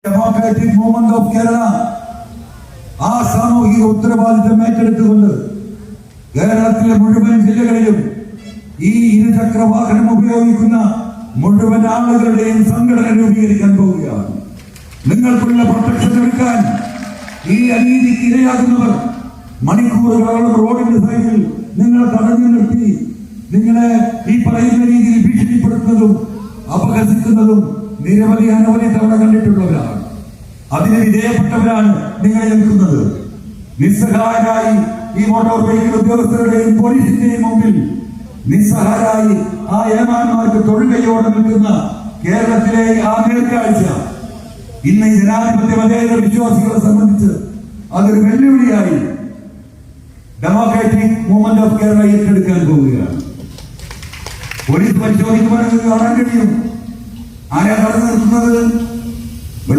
Democratic movement of Kerala ആ സാമൂഹിക ഉത്തരവാദിത്തം ഏറ്റെടുത്തുകൊണ്ട് കേരളത്തിലെ മുഴുവൻ ജില്ലകളിലും ഈ ഇരുചക്ര വാഹനം ഉപയോഗിക്കുന്ന മുഴുവൻ ആളുകളുടെയും സംഘടന രൂപീകരിക്കാൻ പോവുകയാണ്. നിങ്ങൾക്കുള്ള പ്രൊട്ടക്ഷൻ എടുക്കാൻ ഈ അനീതിക്ക് ഇരയാകുന്നവർ മണിക്കൂറുകളോളം റോഡിന്റെ സൈഡിൽ നിങ്ങളെ തടഞ്ഞു നിർത്തി നിങ്ങളെ ഈ പറയുന്ന രീതിയിൽ ഭീഷണിപ്പെടുത്തുന്നതും അപഹസിക്കുന്നതും നിരവധി അനവധി തവണ കണ്ടിട്ടുള്ളവരാണ്. അതിന് വിധേയപ്പെട്ടവരാണ് നിങ്ങളെ നിൽക്കുന്നത്. നിസ്സഹായരായി ഈ മോട്ടോർ വെഹിക്കിൾ ഉദ്യോഗസ്ഥരുടെയും പോലീസിന്റെയും മുമ്പിൽ നിസ്സഹായരായി ആ ഏമാന്മാർക്ക് തൊഴുകയോടെ നിൽക്കുന്ന കേരളത്തിലെ ആ നേർക്കാഴ്ച ഇന്ന് ഈ ജനാധിപത്യ മതേതര വിശ്വാസികളെ സംബന്ധിച്ച് അതൊരു വെല്ലുവിളിയായി ഡെമോക്രാറ്റിക് മൂവ്മെന്റ് ഓഫ് കേരള ഏറ്റെടുക്കാൻ പോവുകയാണ്. പോലീസ് പരിശോധിക്കുമ്പോൾ കാണാൻ കഴിയും ആരാ കടന്നു നിർത്തുന്നത്.